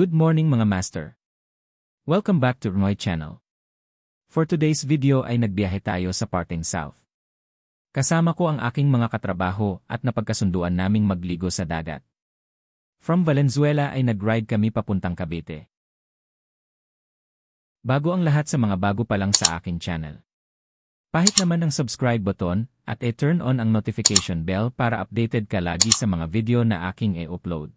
Good morning mga master. Welcome back to my channel. For today's video ay nagbiyahe tayo sa parteng south. Kasama ko ang aking mga katrabaho at napagkasunduan naming magligo sa dagat. From Valenzuela ay nag-ride kami papuntang Cavite. Bago ang lahat sa mga bago pa lang sa aking channel. Pahit naman ang subscribe button at i-turn on ang notification bell para updated ka lagi sa mga video na aking i-upload.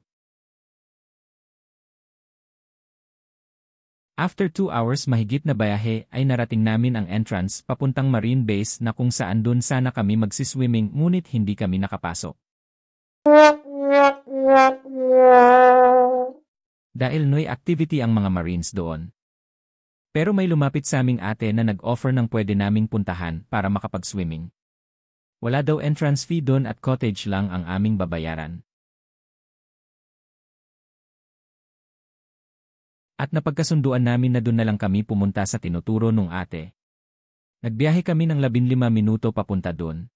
After 2 hours mahigit na bayahe ay narating namin ang entrance papuntang Marine Base na kung saan dun sana kami magsiswimming ngunit hindi kami nakapasok. Dahil no activity ang mga Marines doon. Pero may lumapit sa aming ate na nag-offer ng pwede naming puntahan para makapag-swimming. Wala daw entrance fee doon at cottage lang ang aming babayaran. At napagkasunduan namin na doon na lang kami pumunta sa tinuturo nung ate. Nagbiyahe kami ng 15 minuto papunta doon.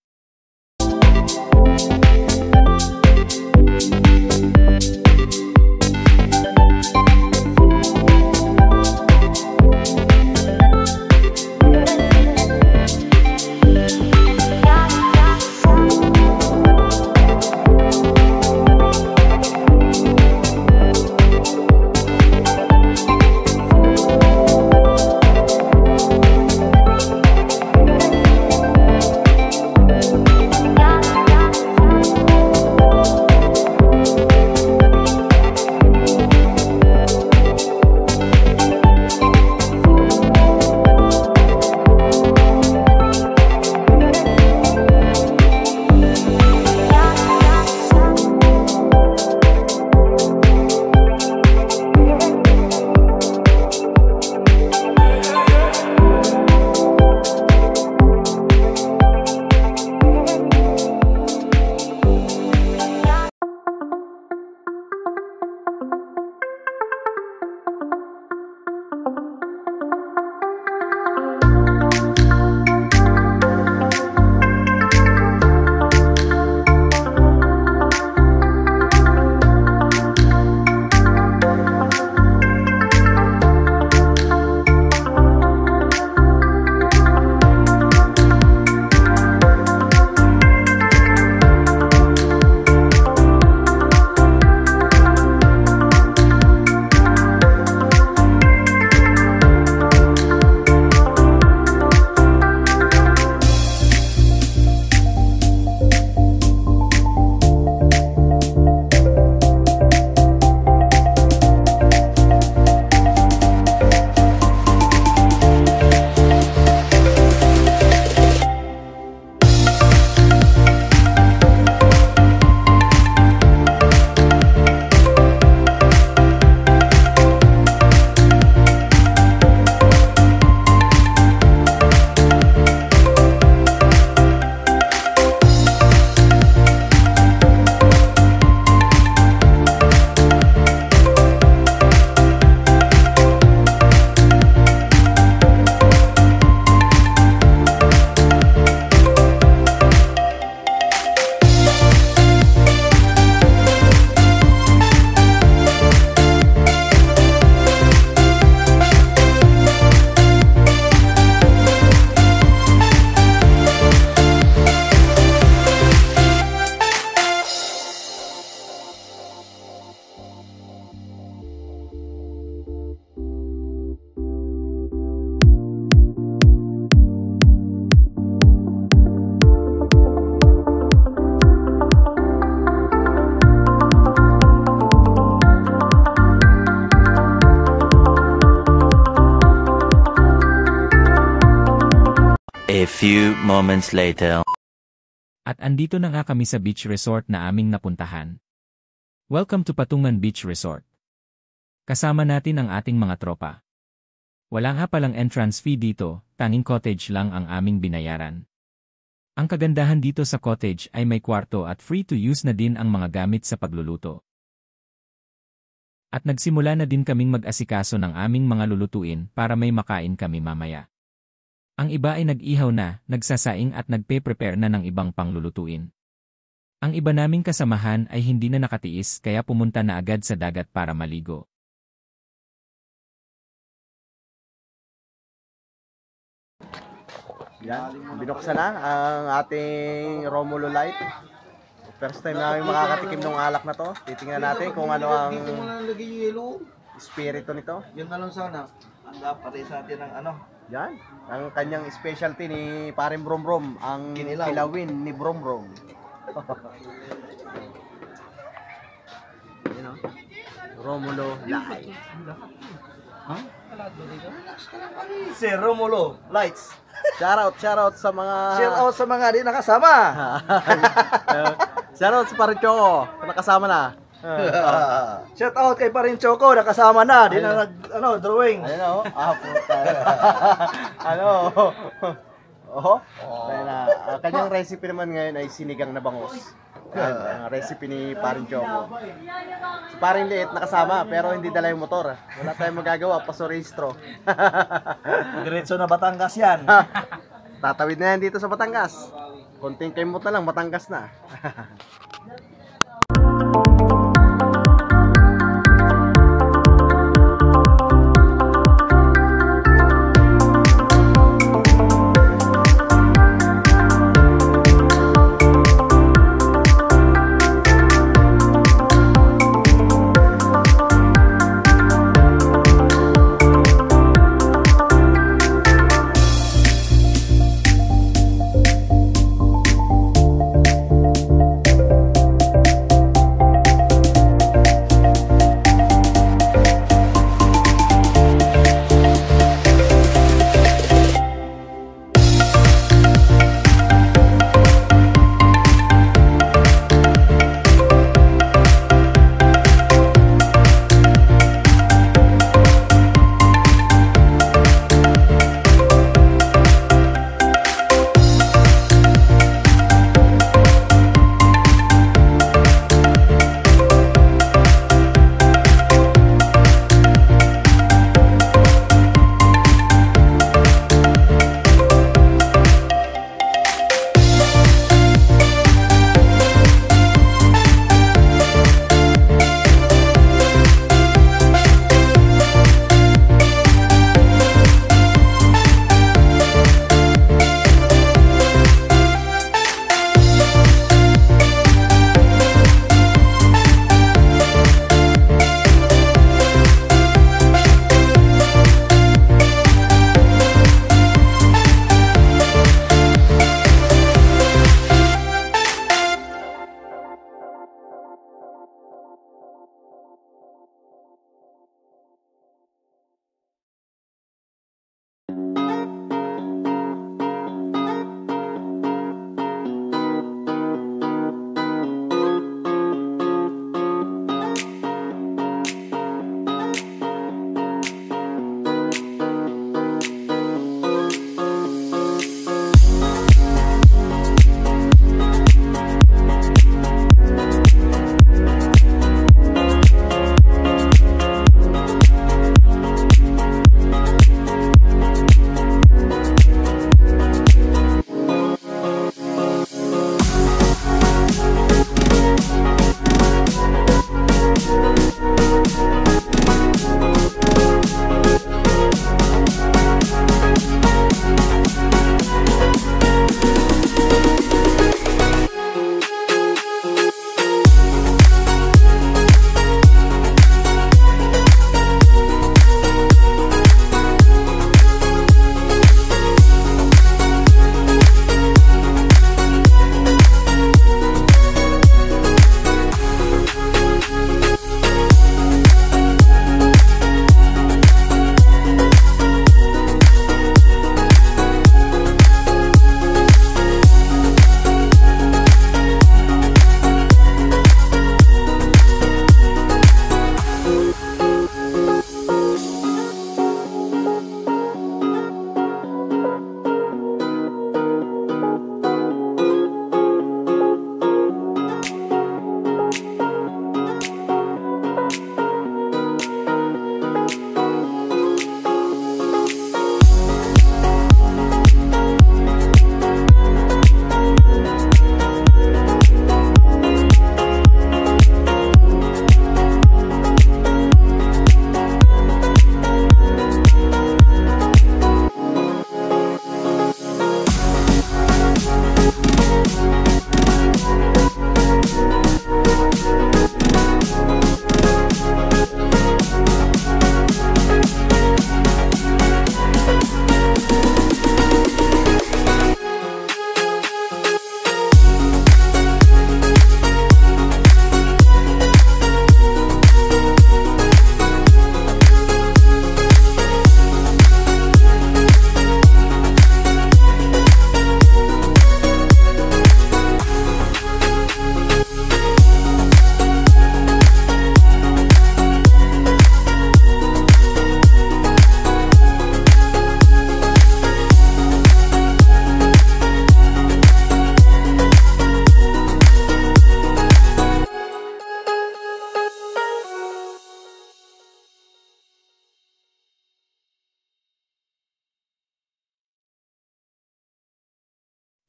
A few moments later. At andito na nga kami sa beach resort na aming napuntahan. Welcome to Patungan Beach Resort. Kasama natin ang ating mga tropa. Wala nga palang entrance fee dito, tanging cottage lang ang aming binayaran. Ang kagandahan dito sa cottage ay may kwarto at free to use na din ang mga gamit sa pagluluto. At nagsimula na din kaming mag-asikaso ng aming mga lulutuin para may makain kami mamaya. Ang iba ay nag-ihaw na, nagsasaing at nagpe-prepare na ng ibang panglulutuin. Ang iba naming kasamahan ay hindi na nakatiis kaya pumunta na agad sa dagat para maligo. Yan, binuksan na ang ating Romulo Light. First time namin makakatikim ng alak na to. Titingnan natin kung ano ang espiritu nito. Yun na lang sana. Ang dapat sa atin ng ano. Yan, ang kanyang specialty ni Paring Brom Brom, ang Kinilaw. kilawin ni Brom Brom. Yan o, Romulo Light. Si Romulo Lights. Shoutout sa mga... Share out sa mga di nakasama. Shoutout sa Paring Choco, nakasama na. Shout out kay Parin Choco, nakasama na. Di na nag drawing. Ayun o, puta. Ano? Oh, ayun na. Ang kanyang recipe naman ngayon ay sinigang na bangus. Ang recipe ni Paring Choco. Si Paring Liit nakasama pero hindi dala yung motor. Wala tayong magagawa, paso rehistro. Diretso na Batangas yan. Tatawid na yan dito sa Batangas. Konting kemot na lang, Batangas na.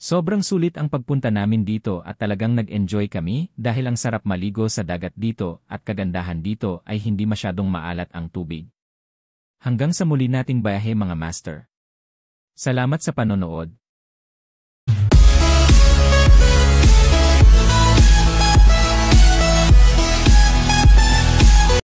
Sobrang sulit ang pagpunta namin dito at talagang nag-enjoy kami dahil ang sarap maligo sa dagat dito at kagandahan dito ay hindi masyadong maalat ang tubig. Hanggang sa muli nating bayahe mga master. Salamat sa panonood.